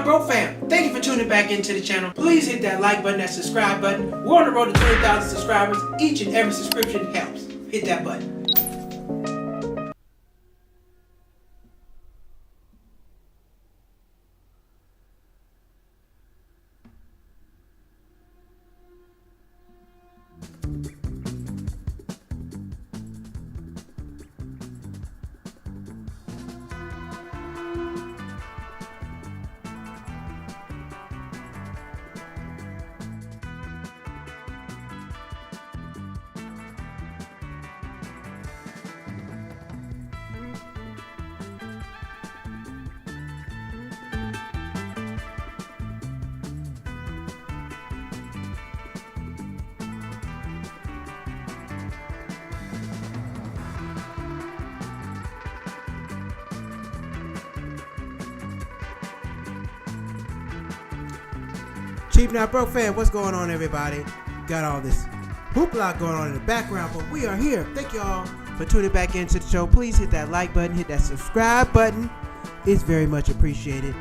Now, bro fam, thank you for tuning back into the channel. Please hit that like button, that subscribe button. We're on the road to 20,000 subscribers. Each and every subscription helps. Hit that button. Cheap Not Broke fan, what's going on, everybody? Got all this hoopla going on in the background, but we are here. Thank y'all for tuning back into the show. Please hit that like button, hit that subscribe button. It's very much appreciated.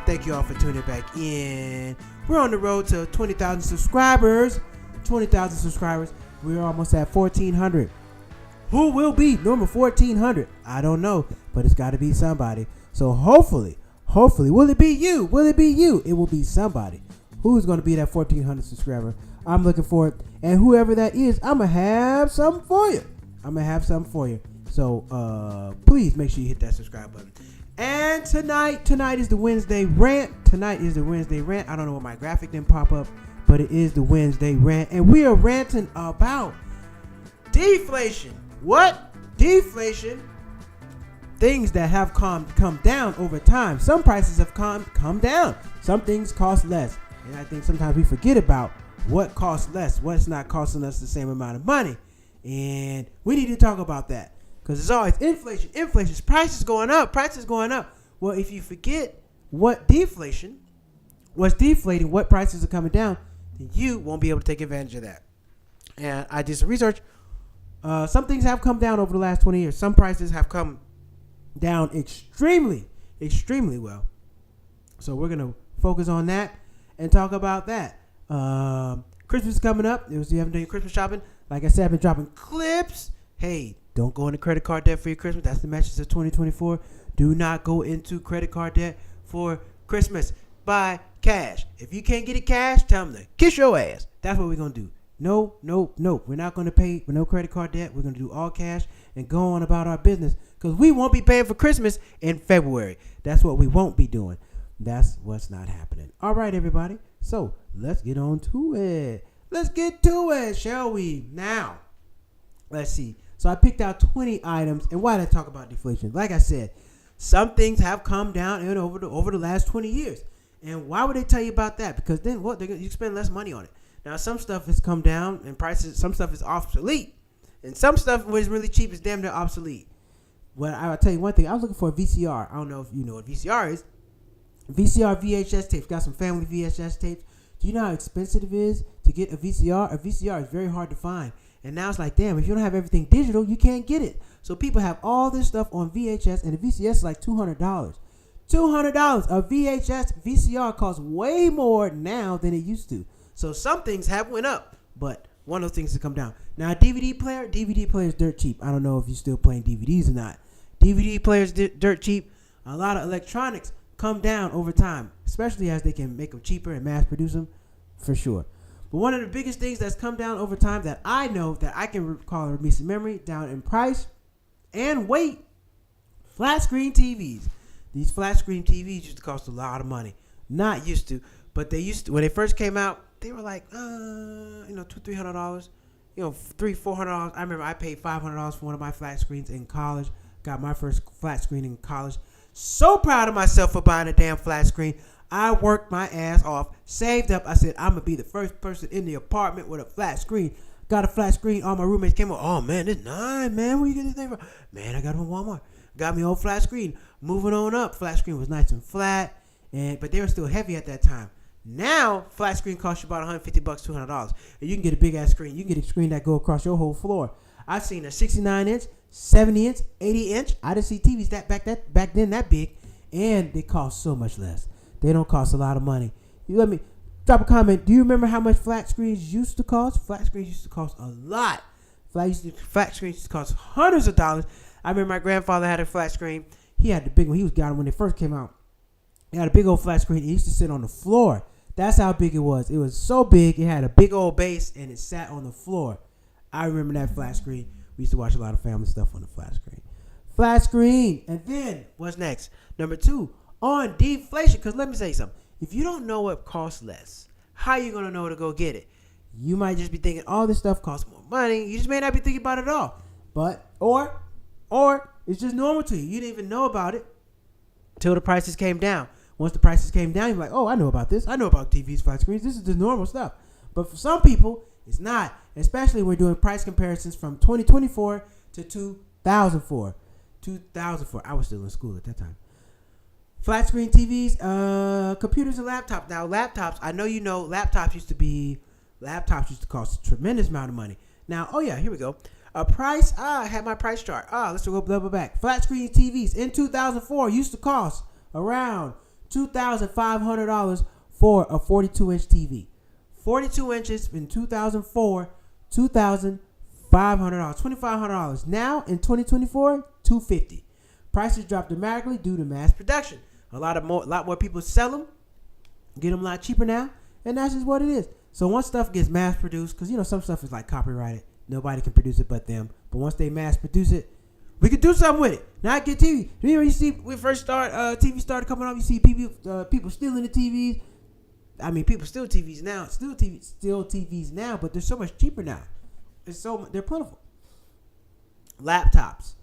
Thank you all for tuning back in. We're on the road to 20,000 subscribers. 20,000 subscribers. We're almost at 1,400. Who will be number 1,400? I don't know, but it's got to be somebody. So hopefully, will it be you? Will it be you? It will be somebody. Who's going to be that 1,400 subscriber? I'm looking for it. And whoever that is, I'm going to have something for you. So please make sure you hit that subscribe button. And tonight is the Wednesday rant. I don't know why my graphic didn't pop up, but it is the Wednesday rant. And we are ranting about deflation. What? Deflation. Things that have come down over time. Some prices have come down. Some things cost less. And I think sometimes we forget about what costs less, what's not costing us the same amount of money. And we need to talk about that. Because it's always inflation, prices going up. Well, if you forget what's deflating, what prices are coming down, then you won't be able to take advantage of that. And I did some research. Some things have come down over the last 20 years. Some prices have come down extremely well. So we're going to focus on that and talk about that. Christmas is coming up. If you haven't done your Christmas shopping, like I said, I've been dropping clips. Hey, don't go into credit card debt for your Christmas. That's the message of 2024. Do not go into credit card debt for Christmas. Buy cash. If you can't get it cash, tell them to kiss your ass. That's what we're going to do. No. We're not going to pay with no credit card debt. We're going to do all cash and go on about our business because we won't be paying for Christmas in February. That's what we won't be doing. That's what's not happening. All right, everybody. So let's get on to it. Let's get to it, shall we? Now, let's see. So I picked out 20 items. And why did I talk about deflation? Like I said, some things have come down over the last 20 years. And why would they tell you about that? Because then what? You spend less money on it. Now, some stuff has come down in prices. Some stuff is obsolete. And some stuff was really cheap is damn near obsolete. Well, I'll tell you one thing. I was looking for a VCR. I don't know if you know what VCR is. VCR VHS tapes. Got some family VHS tapes. Do you know how expensive it is to get a VCR? A VCR is very hard to find. And now it's like, damn, if you don't have everything digital, you can't get it. So people have all this stuff on VHS, and the VCS is like $200. $200. A VCR costs way more now than it used to. So some things have went up, but one of those things has come down. Now, a DVD player is dirt cheap. I don't know if you're still playing DVDs or not. DVD players dirt cheap. A lot of electronics come down over time, especially as they can make them cheaper and mass produce them, for sure. But one of the biggest things that's come down over time that I know that I can recall in recent memory, down in price and weight, flat screen TVs. These flat screen TVs used to cost a lot of money. Not used to, but they used to. When they first came out, they were like, $200-$300, $300-$400. I remember I paid $500 for one of my flat screens in college. Got my first flat screen in college. So proud of myself for buying a damn flat screen. I worked my ass off, saved up. I said, I'm going to be the first person in the apartment with a flat screen. Got a flat screen. All my roommates came over. Oh, man, this nice, man. Where you get this thing from? Man, I got it from Walmart. Got me an old flat screen. Moving on up. Flat screen was nice and flat, but they were still heavy at that time. Now, flat screen costs you about $150, $200. And you can get a big-ass screen. You can get a screen that go across your whole floor. I've seen a 69-inch, 70-inch, 80-inch. I didn't see TVs back then that big, and they cost so much less. They don't cost a lot of money. You let me drop a comment. Do you remember how much flat screens used to cost? Flat screens used to cost a lot. Flat screens used to cost hundreds of dollars. I remember my grandfather had a flat screen. He had the big one. He got it when they first came out. He had a big old flat screen. It used to sit on the floor. That's how big it was. It was so big. It had a big old base, and it sat on the floor. I remember that flat screen. We used to watch a lot of family stuff on the flat screen. Flat screen. And then, what's next? Number 2, on deflation. Because let me say something. If you don't know what costs less, how are you going to know to go get it? You might just be thinking all this stuff costs more money. You just may not be thinking about it at all. But, or it's just normal to you. You didn't even know about it until the prices came down. Once the prices came down, you're like, oh, I know about this. I know about TVs, flat screens. This is the normal stuff. But for some people, it's not. Especially when we're doing price comparisons from 2024 to 2004. 2004. I was still in school at that time. Flat screen TVs, computers and laptops. Now, laptops, I know you know, laptops used to cost a tremendous amount of money. Now, oh yeah, here we go. A price, I had my price chart. Let's go double back. Flat screen TVs in 2004 used to cost around $2,500 for a 42-inch TV. 42 inches in 2004, $2,500, $2,500. Now in 2024, $250. Prices dropped dramatically due to mass production. A lot more people sell them, get them a lot cheaper now, and that's just what it is. So once stuff gets mass produced, because some stuff is like copyrighted, nobody can produce it but them. But once they mass produce it, we can do something with it. Not get TV. You see, when first TV started coming off, you see people stealing the TVs. I mean, people steal TVs now, still TVs now, but they're so much cheaper now. They're plentiful. Laptops,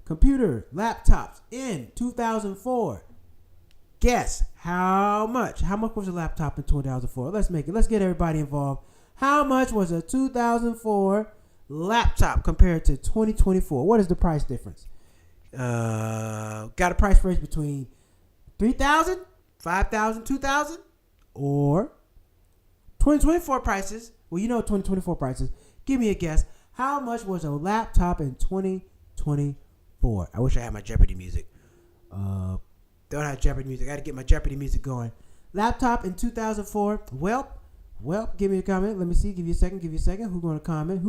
computer laptops in 2004. Guess how much? How much was a laptop in 2004? Let's get everybody involved. How much was a 2004 laptop compared to 2024? What is the price difference? Got a price range between $3,000, $5,000, $2,000, or 2024 prices. Well, 2024 prices. Give me a guess. How much was a laptop in 2024? I wish I had my Jeopardy music. Don't have Jeopardy music. I got to get my Jeopardy music going. Laptop in 2004. Well, give me a comment. Let me see. Give you a second. Who's going to comment?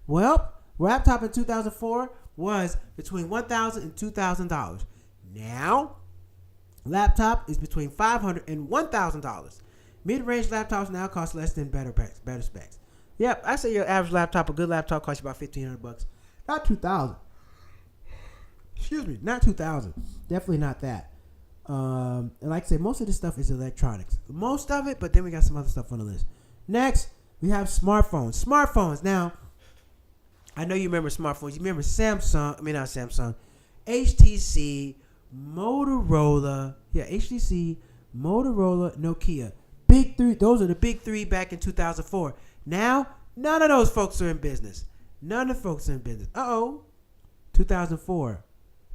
Well, laptop in 2004 was between $1,000 and $2,000. Now, laptop is between $500 and $1,000. Mid-range laptops now cost less than better specs. Yep, I say your average laptop, a good laptop, costs you about $1,500. Not $2,000. Excuse me, not $2,000. Definitely not that. And like I said, most of this stuff is electronics. Most of it, but then we got some other stuff on the list. Next, we have smartphones. Now, I know you remember smartphones. You remember HTC, Motorola. Yeah, HTC, Motorola, Nokia. Big three. Those are the big three back in 2004. Now, none of those folks are in business. 2004,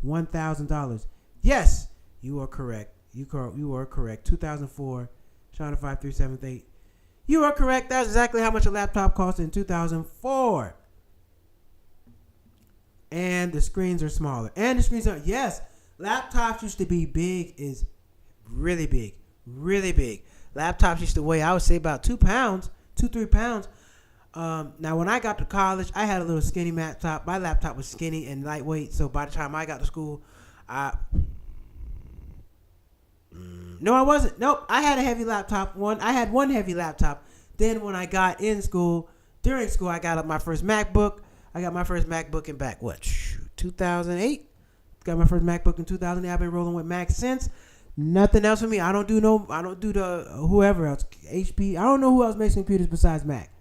$1,000. Yes, you are correct. You are correct. 2004, China 5378. You are correct. That's exactly how much a laptop cost in 2004. And the screens are smaller. Yes, laptops used to be big, is really big. Laptops used to weigh, I would say, about 3 pounds. Now, when I got to college, I had a little skinny laptop. My laptop was skinny and lightweight, so by the time I got to school, no, I wasn't. Nope, I had a heavy laptop. I had one heavy laptop. Then when I got during school, I got my first MacBook. I got my first MacBook in 2008. Got my first MacBook in 2008. I've been rolling with Mac since. Nothing else for me. I don't do the whoever else, HP. I don't know who else makes computers besides Mac.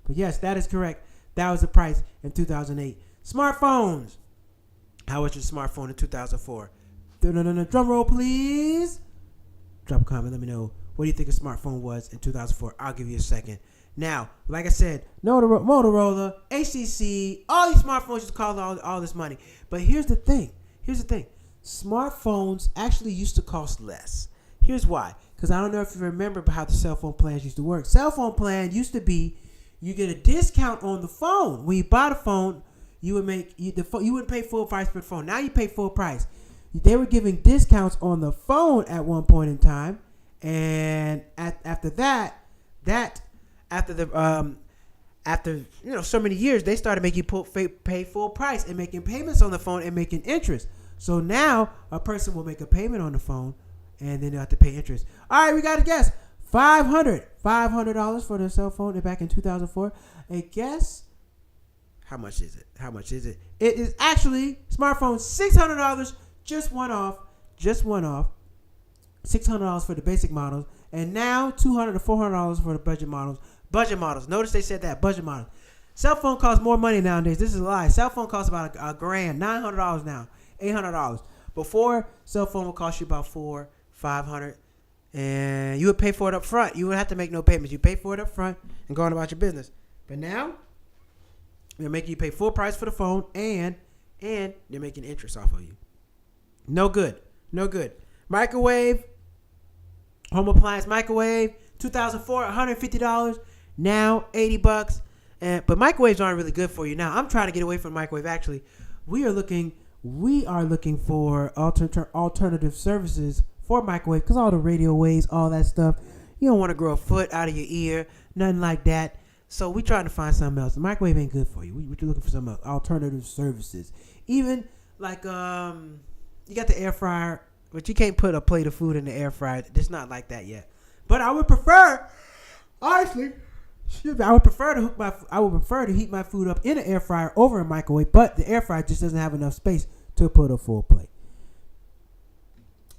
But yes, that is correct. That was the price in 2008. Smartphones. How was your smartphone in 2004? Drum roll, please. Drop a comment. Let me know. What do you think a smartphone was in 2004? I'll give you a second. Now, like I said, Motorola, HTC, all these smartphones used to cost all this money. But here's the thing. Smartphones actually used to cost less. Here's why. Because I don't know if you remember how the cell phone plans used to work. Cell phone plan used to be you get a discount on the phone. When you bought a phone, you wouldn't pay full price for the phone. Now you pay full price. They were giving discounts on the phone at one point in time, and after so many years, they started making you pay full price and making payments on the phone and making interest. So now a person will make a payment on the phone, and then they'll have to pay interest. All right, we got to guess. $500 for the cell phone back in 2004. And guess how much is it? It is actually smartphone $600. Just one off. $600 for the basic models, and now $200 to $400 for the budget models. Notice they said that budget models. Cell phone costs more money nowadays. This is a lie. Cell phone costs about a grand, $900 now, $800. Before, cell phone would cost you about $400-$500, and you would pay for it up front. You wouldn't have to make no payments. You pay for it up front and go on about your business. But now, they're making you pay full price for the phone, and they're making interest off of you. No good. Microwave, home appliance microwave, 2004, $150. Now $80. But microwaves aren't really good for you now. I'm trying to get away from microwave. Actually, we are looking for alternative services for microwave, because all the radio waves, all that stuff, you don't want to grow a foot out of your ear, nothing like that. So we're trying to find something else. The microwave ain't good for you. We're looking for some alternative services. Even like you got the air fryer, but you can't put a plate of food in the air fryer. It's not like that yet. But I would prefer, honestly, I would prefer to heat my food up in an air fryer over a microwave. But the air fryer just doesn't have enough space to put a full plate.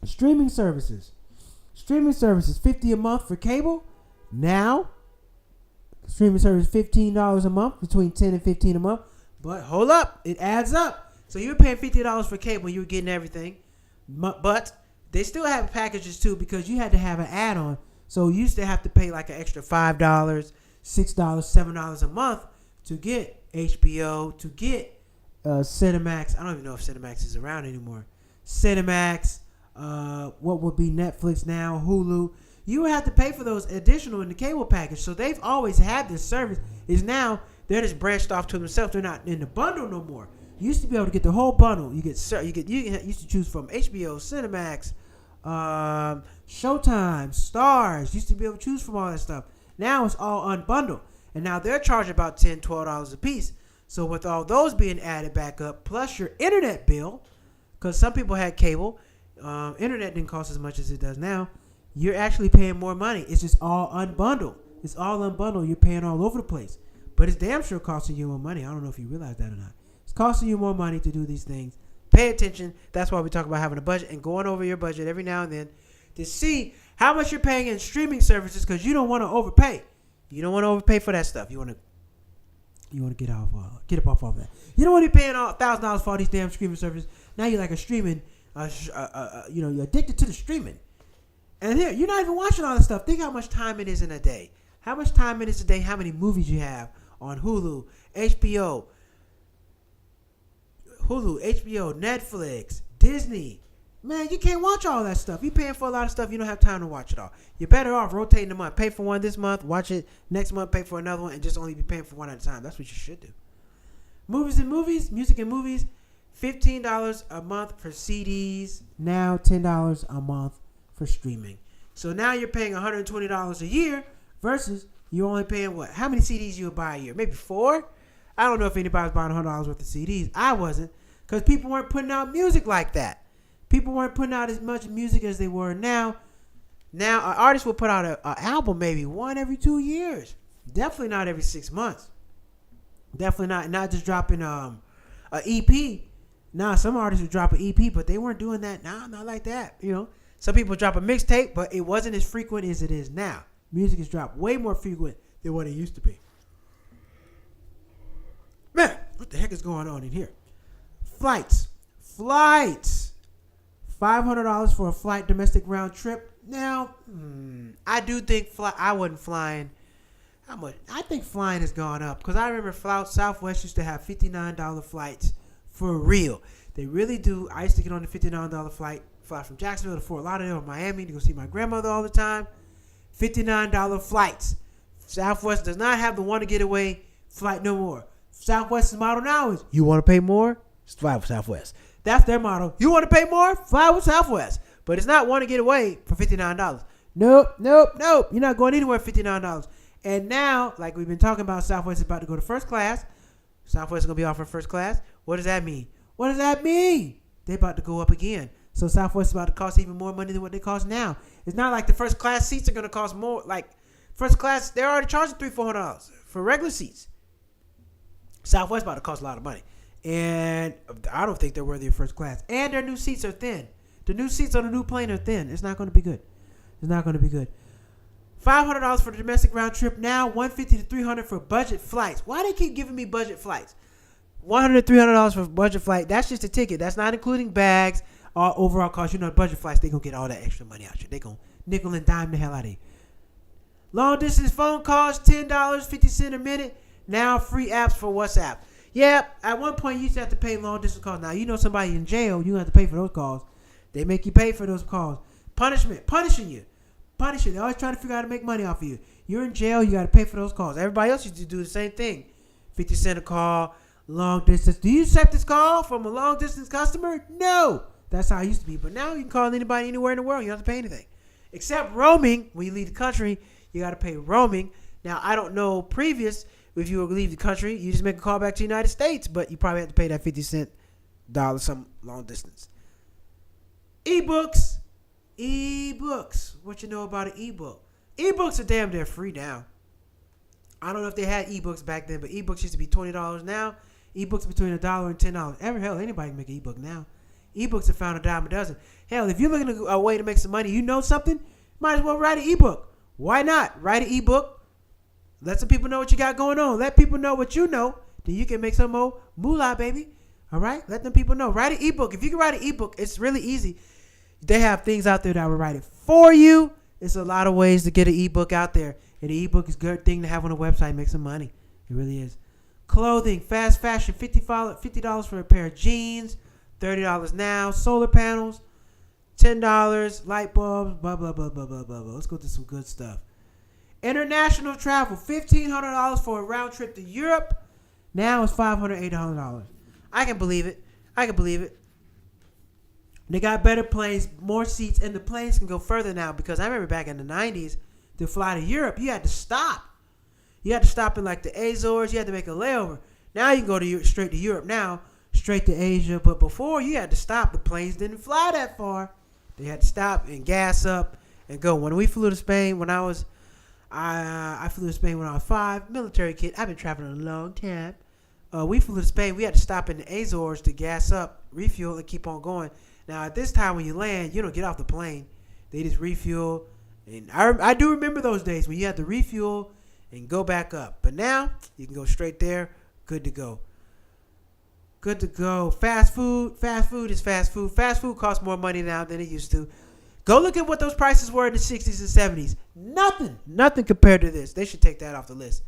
Streaming services, $50 a month for cable. Now, streaming service $15 a month, between $10 and $15 a month. But hold up, it adds up. So you were paying $50 for cable, you were getting everything. But they still have packages too, because you had to have an add-on. So you used to have to pay like an extra $5, $6, $7 a month to get HBO, to get Cinemax. I don't even know if Cinemax is around anymore. Cinemax, what would be Netflix now, Hulu. You would have to pay for those additional in the cable package. So they've always had this service. Is now they're just branched off to themselves. They're not in the bundle no more. You used to be able to get the whole bundle. You used to choose from HBO, Cinemax, Showtime, Stars. Used to be able to choose from all that stuff. Now it's all unbundled, and now they're charging about $10, $12 a piece. So with all those being added back up, plus your internet bill, because some people had cable, internet didn't cost as much as it does now. You're actually paying more money. It's just all unbundled. It's all unbundled. You're paying all over the place, but it's damn sure costing you more money. I don't know if you realize that or not. It's costing you more money to do these things. Pay attention. That's why we talk about having a budget and going over your budget every now and then to see how much you're paying in streaming services, because you don't want to overpay. You don't want to overpay for that stuff. You want to get up off all that. You don't want to be paying $1,000 for all these damn streaming services. Now you're like a streaming, you're addicted to the streaming. And here, you're not even watching all this stuff. Think how much time it is in a day. How much time it is a day, how many movies you have on Hulu, HBO, Netflix, Disney. Man, you can't watch all that stuff. You're paying for a lot of stuff. You don't have time to watch it all. You're better off rotating the month. Pay for one this month, watch it next month, pay for another one, and just only be paying for one at a time. That's what you should do. Music and movies, $15 a month for CDs. Now $10 a month for streaming. So now you're paying $120 a year versus you're only paying what? How many CDs you would buy a year? Maybe 4? I don't know if anybody's buying $100 worth of CDs. I wasn't, because people weren't putting out music like that. People weren't putting out as much music as they were now. Now, an artist will put out an album maybe one every 2 years. Definitely not every 6 months. Definitely not just dropping an EP. Now, some artists would drop an EP, but they weren't doing that. Nah, not like that. You know, some people drop a mixtape, but it wasn't as frequent as it is now. Music is dropped way more frequent than what it used to be. Man, what the heck is going on in here? Flights. $500 for a flight, domestic round trip. Now, I do think I wasn't flying. How much? I think flying has gone up, because I remember Southwest used to have $59 flights for real. They really do. I used to get on the $59 flight, fly from Jacksonville to Fort Lauderdale or Miami to go see my grandmother all the time. $59 flights. Southwest does not have the want to get away flight no more. Southwest's model now is, you want to pay more? Fly with Southwest. That's their motto. You want to pay more? Fly with Southwest. But it's not want to get away for $59. Nope. You're not going anywhere for $59. And now, like we've been talking about, Southwest is about to go to first class. Southwest is going to be offering first class. What does that mean? They're about to go up again. So Southwest is about to cost even more money than what they cost now. It's not like the first class seats are going to cost more. Like first class, they're already charging $300-$400 for regular seats. Southwest is about to cost a lot of money. And I don't think they're worthy of first class. And their new seats are thin. The new seats on the new plane are thin. It's not going to be good. $500 for the domestic round trip now. $150 to $300 for budget flights. Why they keep giving me budget flights? $100 to $300 for budget flight. That's just a ticket. That's not including bags or overall cost. You know, budget flights, they going to get all that extra money out you. They going to nickel and dime the hell out of you. Long distance phone calls, $10.50 a minute. Now free apps for WhatsApp. Yeah, at one point you used to have to pay long distance calls. Now you know somebody in jail, you have to pay for those calls. They make you pay for those calls. Punishing you. They're always trying to figure out how to make money off of you. You're in jail, you got to pay for those calls. Everybody else used to do the same thing. 50 cents a call, long distance. Do you accept this call from a long distance customer? No. That's how it used to be. But now you can call anybody anywhere in the world. You don't have to pay anything. Except roaming. When you leave the country, you got to pay roaming. Now, I don't know previous. If you leave the country, you just make a call back to the United States, but you probably have to pay that 50 cent dollar some long distance. Ebooks. What you know about an ebook? Ebooks are damn near free now. I don't know if they had ebooks back then, but ebooks used to be $20 now. Ebooks between $1 and $10. Hell, anybody can make an ebook now. Ebooks are found a dime a dozen. Hell, if you're looking for a way to make some money, you know something, might as well write an ebook. Why not? Write an ebook. Let some people know what you got going on. Let people know what you know. Then you can make some more moolah, baby. All right? Let them people know. Write an ebook. If you can write an ebook, it's really easy. They have things out there that will write it for you. It's a lot of ways to get an ebook out there. And the ebook is a good thing to have on a website. Make some money. It really is. Clothing, fast fashion, $50 for a pair of jeans, $30 now. Solar panels, $10. Light bulbs, blah, blah, blah, blah, blah, blah, blah. Let's go to some good stuff. International travel, $1,500 for a round trip to Europe. Now it's $500, $800. I can believe it. They got better planes, more seats, and the planes can go further now because I remember back in the 90s, to fly to Europe, you had to stop. You had to stop in like the Azores. You had to make a layover. Now you can go straight to Europe now, straight to Asia. But before, you had to stop. The planes didn't fly that far. They had to stop and gas up and go. When we flew to Spain, I flew to Spain when I was 5, military kid. I've been traveling a long time. We flew to Spain. We had to stop in the Azores to gas up, refuel, and keep on going. Now, at this time when you land, you don't get off the plane. They just refuel. And I do remember those days when you had to refuel and go back up. But now, you can go straight there. Good to go. Fast food is fast food. Fast food costs more money now than it used to. Go look at what those prices were in the 60s and 70s. Nothing compared to this. They should take that off the list.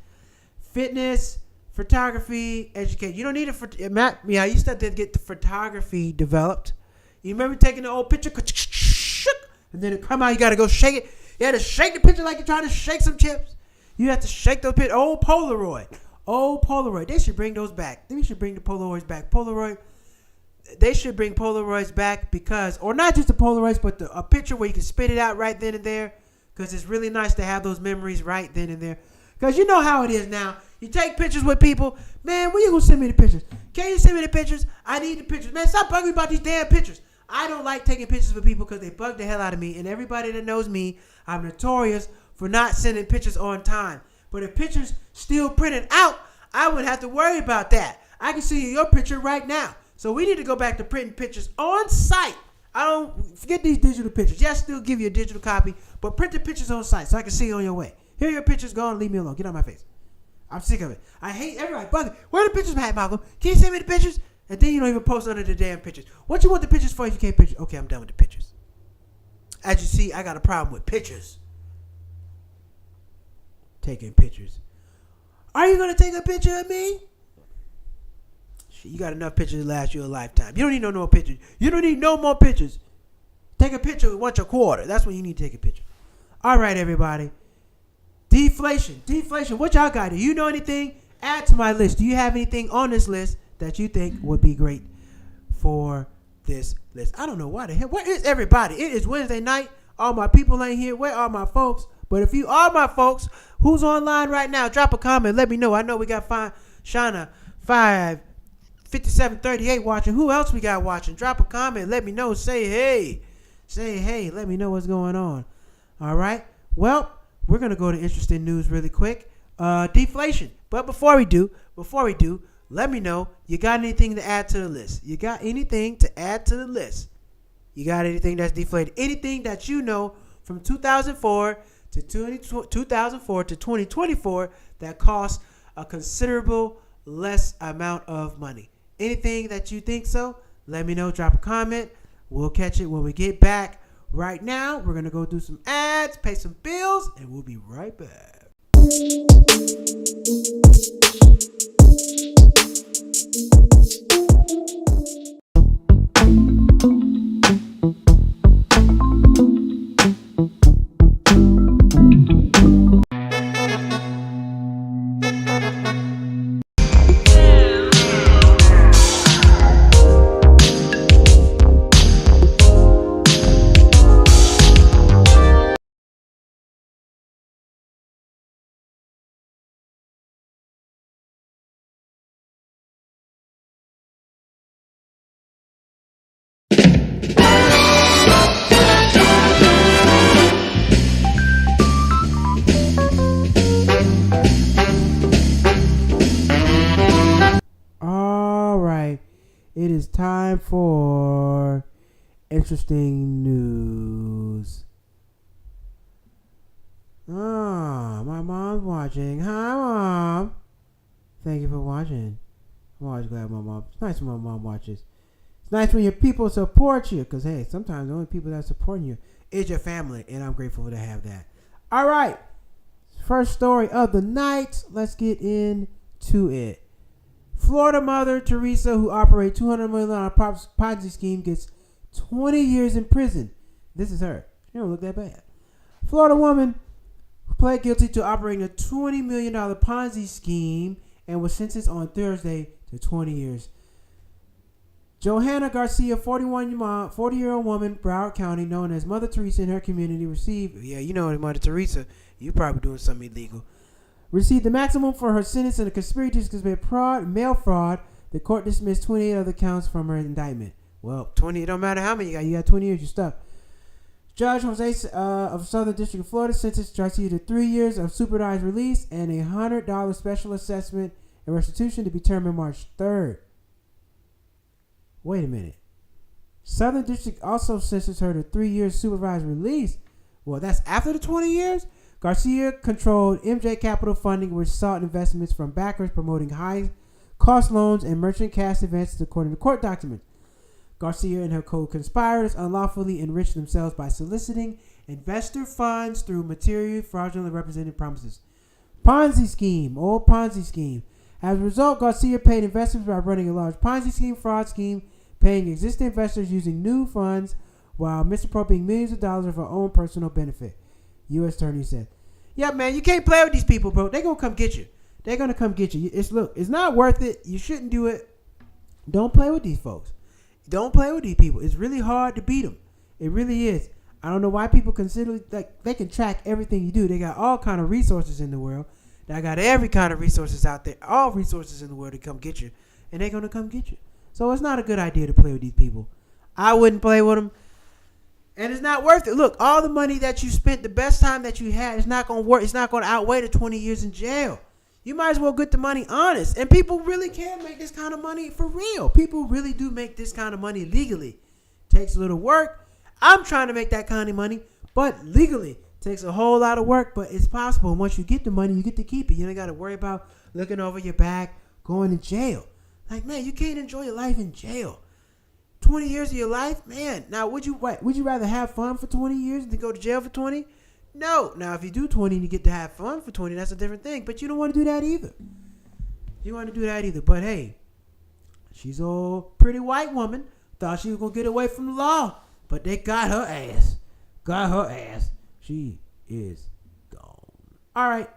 Fitness, photography, education. You don't need I used to have to get the photography developed. You remember taking the old picture, and then it come out, you got to go shake it. You had to shake the picture like you're trying to shake some chips. You have to shake those pictures. Old Polaroid. They should bring those back. They should bring the Polaroids back. They should bring Polaroids back because, or not just the Polaroids, but a picture where you can spit it out right then and there because it's really nice to have those memories right then and there. Because you know how it is now. You take pictures with people. Man, when you going to send me the pictures? Can you send me the pictures? I need the pictures. Man, stop bugging me about these damn pictures. I don't like taking pictures with people because they bug the hell out of me. And everybody that knows me, I'm notorious for not sending pictures on time. But if pictures still printed out, I wouldn't have to worry about that. I can see your picture right now. So we need to go back to printing pictures on site. I don't forget these digital pictures. Yes, still give you a digital copy, but print the pictures on site so I can see you on your way. Here are your pictures. Go on, leave me alone. Get out of my face. I'm sick of it. I hate everybody bugging. Where are the pictures at, Malcolm? Can you send me the pictures? And then you don't even post under the damn pictures. What you want the pictures for if you can't picture? Okay, I'm done with the pictures. As you see, I got a problem with pictures. Taking pictures. Are you going to take a picture of me? Shit, you got enough pictures to last you a lifetime. You don't need no more pictures. You don't need no more pictures. Take a picture once a quarter. That's when you need to take a picture. All right, everybody. Deflation. What y'all got? Do you know anything? Add to my list. Do you have anything on this list that you think would be great for this list. I don't know why the hell. Where is everybody? It is Wednesday night. All my people ain't here. Where are my folks? But if you are my folks, who's online right now? Drop a comment. Let me know. I know we got Shauna 55738 watching. Who else we got watching? Drop a comment. Let me know. Say hey. Say hey. Let me know what's going on. All right. Well, we're gonna go to interesting news really quick. Deflation. But before we do, let me know. You got anything to add to the list? You got anything to add to the list? You got anything that's deflated? Anything that you know from 2004 to 2024 that costs a considerable less amount of money? Anything that you think so? Let me know. Drop a comment. We'll catch it when we get back. Right now, we're going to go do some ads, pay some bills, and we'll be right back. It is time for interesting news. My mom's watching. Hi, Mom. Thank you for watching. I'm always glad my mom. It's nice when my mom watches. It's nice when your people support you, because, hey, sometimes the only people that support you is your family, and I'm grateful to have that. All right. First story of the night. Let's get into it. Florida Mother Teresa, who operated $200 million Ponzi scheme, gets 20 years in prison. This is her. She don't look that bad. Florida woman who pled guilty to operating a $20 million Ponzi scheme and was sentenced on Thursday to 20 years. Johanna Garcia, 40-year-old woman, Broward County, known as Mother Teresa in her community, received, you know Mother Teresa, you probably doing something illegal, received the maximum for her sentence in a conspiracy to commit mail fraud. The court dismissed 28 other counts from her indictment. Well, 20, it don't matter how many you got. You got 20 years, you're stuck. Judge Jose of Southern District of Florida sentenced Garcia to 3 years of supervised release and a $100 special assessment and restitution to be determined March 3rd. Wait a minute. Southern District also sentenced her to 3 years supervised release. Well, that's after the 20 years? Garcia controlled MJ Capital Funding, which sought investments from backers promoting high-cost loans and merchant cash events, according to court documents. Garcia and her co-conspirators unlawfully enriched themselves by soliciting investor funds through material fraudulently represented promises. Ponzi scheme, old Ponzi scheme. As a result, Garcia paid investors by running a large Ponzi scheme, fraud scheme, paying existing investors using new funds while misappropriating millions of dollars for her own personal benefit. U.S. Attorney said, yeah, man, you can't play with these people, bro. They're going to come get you. They're going to come get you. It's not worth it. You shouldn't do it. Don't play with these folks. Don't play with these people. It's really hard to beat them. It really is. I don't know why people consider, like, they can track everything you do. They got all kind of resources in the world. They got every kind of resources out there. All resources in the world to come get you. And they're going to come get you. So it's not a good idea to play with these people. I wouldn't play with them. And it's not worth it. Look, all the money that you spent, the best time that you had, it's not going to work. It's not going to outweigh the 20 years in jail. You might as well get the money honest. And people really can make this kind of money for real. People really do make this kind of money legally. Takes a little work. I'm trying to make that kind of money, but legally. Takes a whole lot of work, but it's possible. And once you get the money, you get to keep it. You don't got to worry about looking over your back, going to jail. Like, man, you can't enjoy your life in jail. 20 years of your life? Man, now would you rather have fun for 20 years than go to jail for 20? No. Now, if you do 20 and you get to have fun for 20, that's a different thing. But you don't want to do that either. You want to do that either. But, hey, she's a pretty white woman. Thought she was going to get away from the law. But they got her ass. She is gone. All right.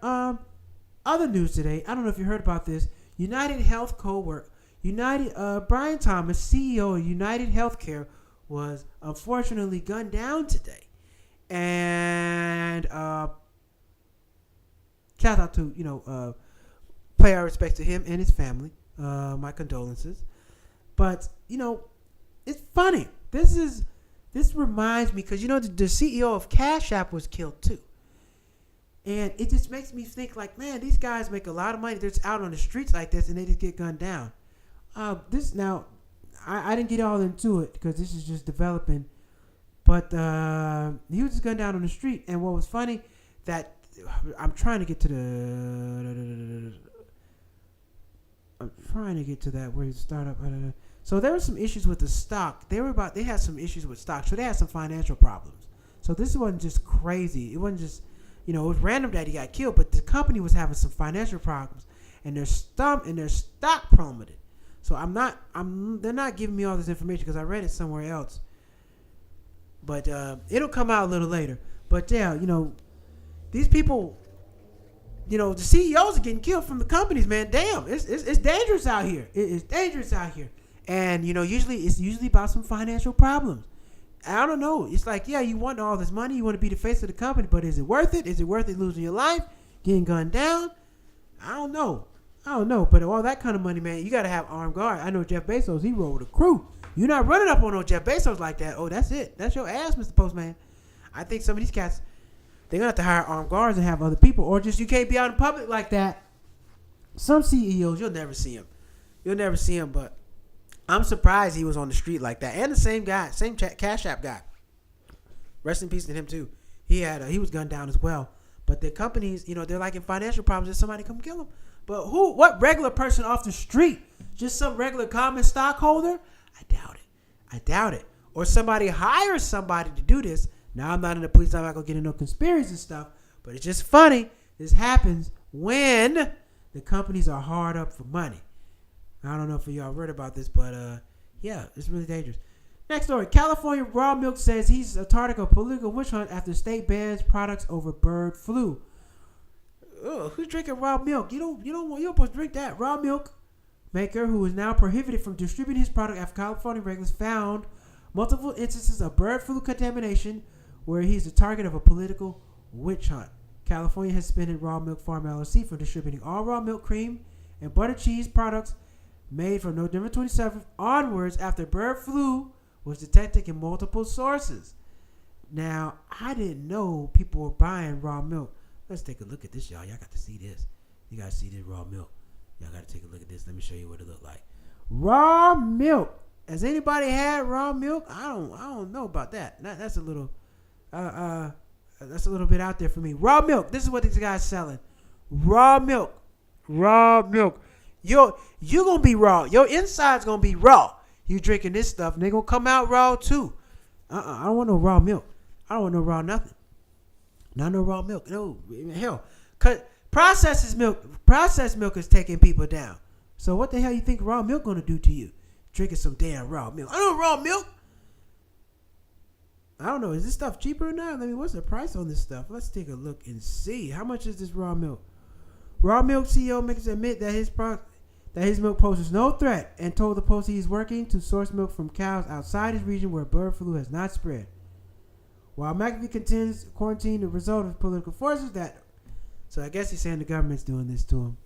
Other news today. I don't know if you heard about this. United Health Brian Thomas, CEO of United Healthcare, was unfortunately gunned down today. And shout out to, pay our respects to him and his family. My condolences. But, it's funny. This reminds me, because, the CEO of Cash App was killed too. And it just makes me think like, man, these guys make a lot of money. They're just out on the streets like this and they just get gunned down. I didn't get all into it because this is just developing. But he was just gunned down on the street. And what was funny, that I'm trying to get to that where he started up. So there were some issues with the stock. They had some issues with stock. So they had some financial problems. So this wasn't just crazy. It wasn't just, it was random that he got killed, but the company was having some financial problems and their stock plummeted. So they're not giving me all this information because I read it somewhere else. But it'll come out a little later. But yeah, these people, the CEOs are getting killed from the companies, man. Damn, it's dangerous out here. It is dangerous out here. And, it's usually about some financial problems. I don't know. It's like, yeah, you want all this money. You want to be the face of the company, but is it worth it? Is it worth it losing your life? Getting gunned down? I don't know. But all that kind of money, man, you got to have armed guard. I know Jeff Bezos, he rode with a crew. You're not running up on no Jeff Bezos like that. Oh, that's it. That's your ass, Mr. Postman. I think some of these cats, they're going to have to hire armed guards and have other people. Or just you can't be out in public like that. Some CEOs, you'll never see them. But I'm surprised he was on the street like that. And the same guy, same Cash App guy. Rest in peace to him too. He was gunned down as well. But the companies, they're like in financial problems. If somebody come kill him. But what regular person off the street? Just some regular common stockholder? I doubt it. Or somebody hires somebody to do this. Now, I'm not in the police. I'm not going to get into no conspiracy and stuff. But it's just funny. This happens when the companies are hard up for money. I don't know if y'all read about this, but yeah, it's really dangerous. Next story. California Raw Milk says he's a target of political witch hunt after state bans products over bird flu. Ugh, who's drinking raw milk? You're supposed to drink that. Raw milk maker who is now prohibited from distributing his product after California regulators found multiple instances of bird flu contamination where he's the target of a political witch hunt. California has suspended Raw Milk Farm LLC from distributing all raw milk, cream, and butter cheese products made from November 27th onwards after bird flu was detected in multiple sources. Now, I didn't know people were buying raw milk. Let's take a look at this, y'all. Y'all got to see this. You got to see this raw milk. Y'all got to take a look at this. Let me show you what it looked like. Raw milk. Has anybody had raw milk? I don't know about that. That's a little bit out there for me. Raw milk. This is what these guys selling. Raw milk. Raw milk. You're going to be raw. Your inside's going to be raw. You drinking this stuff, and they're going to come out raw too. I don't want no raw milk. I don't want no raw nothing. Not no raw milk. No, hell. Processed milk is taking people down. So what the hell you think raw milk going to do to you? Drinking some damn raw milk. I don't know raw milk. I don't know. Is this stuff cheaper or not? I mean, what's the price on this stuff? Let's take a look and see. How much is this raw milk? Raw milk CEO makes admit that his milk poses no threat and told the Post he is working to source milk from cows outside his region where bird flu has not spread. While McAfee contends quarantine the result of political forces so I guess he's saying the government's doing this to him.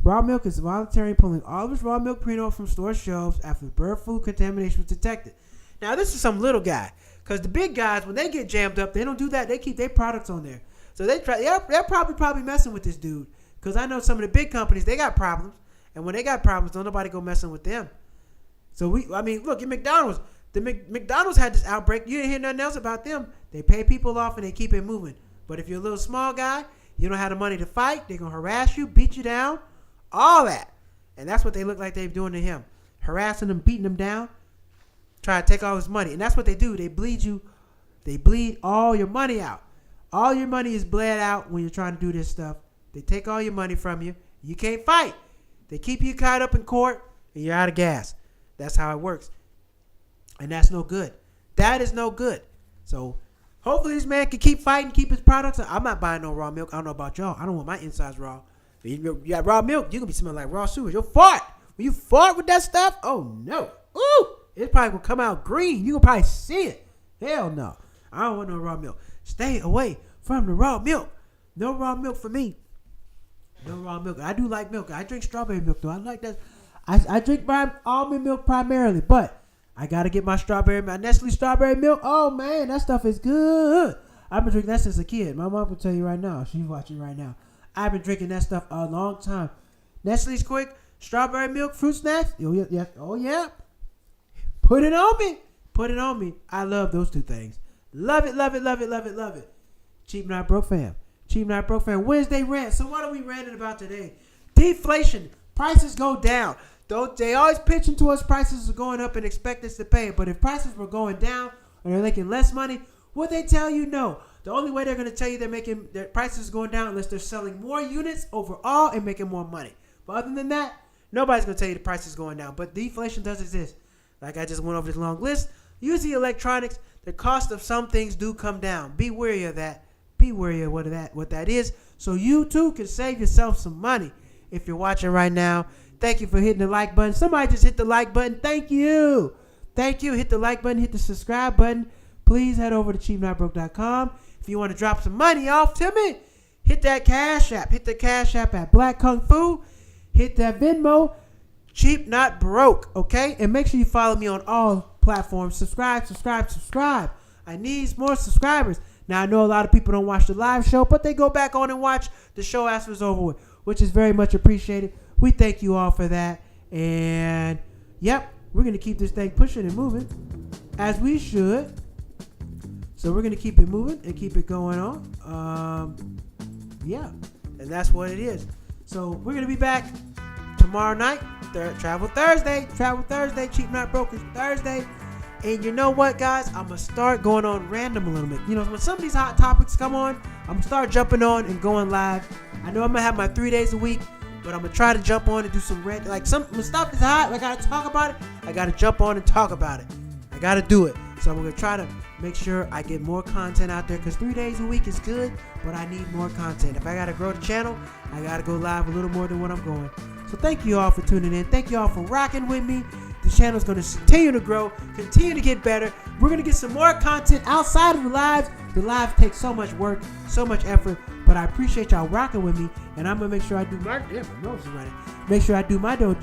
Raw milk is voluntarily pulling all of his raw milk pre-owned from store shelves after bird flu contamination was detected. Now this is some little guy, because the big guys, when they get jammed up, they don't do that. They keep their products on there. So they're probably messing with this dude, because I know some of the big companies, they got problems, and when they got problems, don't nobody go messing with them. So look at McDonald's. McDonald's had this outbreak. You didn't hear nothing else about them. They pay people off and they keep it moving. But if you're a little small guy, you don't have the money to fight. They're going to harass you, beat you down, all that. And that's what they look like they're doing to him. Harassing him, beating him down, trying to take all his money. And that's what they do. They bleed you. They bleed all your money out. All your money is bled out when you're trying to do this stuff. They take all your money from you. You can't fight. They keep you caught up in court and you're out of gas. That's how it works. And that's no good. That is no good. So hopefully this man can keep fighting, keep his products. I'm not buying no raw milk. I don't know about y'all. I don't want my insides raw. You got raw milk, you're going to be smelling like raw sewage. You'll fart. When you fart with that stuff, oh no. Ooh, it probably will come out green. You can probably see it. Hell no. I don't want no raw milk. Stay away from the raw milk. No raw milk for me. No raw milk. I do like milk. I drink strawberry milk though. I like that. I drink my almond milk primarily, but I gotta get my Nestle strawberry milk. Oh man, that stuff is good. I've been drinking that since a kid. My mom will tell you right now. She's watching right now. I've been drinking that stuff a long time. Nestle's Quick strawberry milk fruit snacks. Oh yeah. Put it on me. Put it on me. I love those two things. Love it, love it, love it, love it, love it. Cheap Not Broke fam. Cheap Not Broke fam. Wednesday rant. So what are we ranting about today? Deflation. Prices go down. They always pitching to us prices are going up and expect us to pay. But if prices were going down and they're making less money, would they tell you no? The only way they're going to tell you their prices are going down unless they're selling more units overall and making more money. But other than that, nobody's going to tell you the price is going down. But deflation does exist. Like I just went over this long list. Using electronics, the cost of some things do come down. Be wary of that. Be wary of what that is. So you too can save yourself some money. If you're watching right now, thank you for hitting the like button. Somebody just hit the like button. Thank you. Thank you. Hit the like button. Hit the subscribe button. Please head over to cheapnotbroke.com. If you want to drop some money off to me, hit that Cash App. Hit the Cash App at Black Kung Fu. Hit that Venmo. Cheap Not Broke. Okay? And make sure you follow me on all platforms. Subscribe. I need more subscribers. Now, I know a lot of people don't watch the live show, but they go back on and watch the show after it's over with, which is very much appreciated. We thank you all for that. And, yep, we're going to keep this thing pushing and moving, as we should. So we're going to keep it moving and keep it going on. Yeah, and that's what it is. So we're going to be back tomorrow night. Travel Thursday. Cheap Not Broke is Thursday. And you know what, guys? I'm going to start going on random a little bit. You know, when some of these hot topics come on, I'm going to start jumping on and going live. I know I'm going to have my 3 days a week, but I'm going to try to jump on and do some when stuff is hot, I got to talk about it. I got to jump on and talk about it. I got to do it. So I'm going to try to make sure I get more content out there, because 3 days a week is good, but I need more content. If I got to grow the channel, I got to go live a little more than what I'm going. So thank you all for tuning in. Thank you all for rocking with me. The channel is going to continue to grow, continue to get better. We're going to get some more content outside of the lives. The lives take so much work, so much effort, but I appreciate y'all rocking with me, and I'm going to make sure I do my nose is running. Make sure I do my due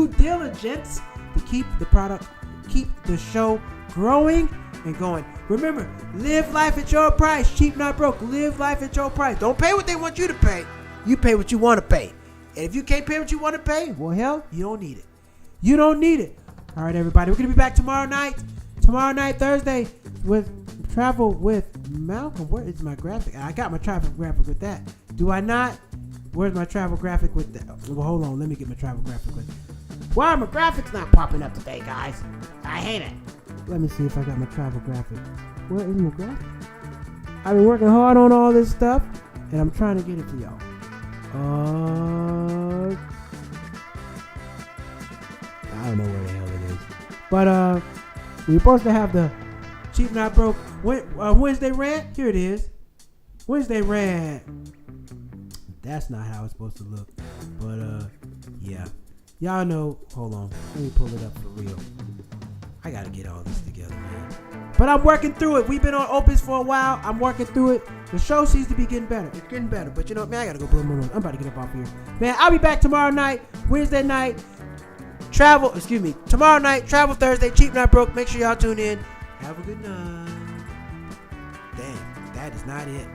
diligence to keep the show growing and going. Remember, live life at your price. Cheap Not Broke. Live life at your price. Don't pay what they want you to pay. You pay what you want to pay. And if you can't pay what you want to pay, well, hell, you don't need it. You don't need it. All right, everybody. We're going to be back tomorrow night. Thursday, with Travel with Malcolm. Where is my graphic? I got my travel graphic with that. Do I not? Where's my travel graphic with that? Well, hold on. Let me get my travel graphic with it. Why are my graphics not popping up today, guys? I hate it. Let me see if I got my travel graphic. Where is my graphic? I've been working hard on all this stuff, and I'm trying to get it to y'all. I don't know where the hell it is. But we're supposed to have the Cheap Not Broke Wednesday rant. Here it is. Wednesday rant. That's not how it's supposed to look. But yeah. Y'all know. Hold on. Let me pull it up for real. I gotta get all this together, man. But I'm working through it. We've been on Opus for a while. I'm working through it. The show seems to be getting better. It's getting better. But you know what, man? I gotta go blow my nose. I'm about to get up off here. Man, I'll be back tomorrow night. Wednesday night. Tomorrow night. Travel Thursday. Cheap Not Broke. Make sure y'all tune in. Have a good night. Dang, that is not it.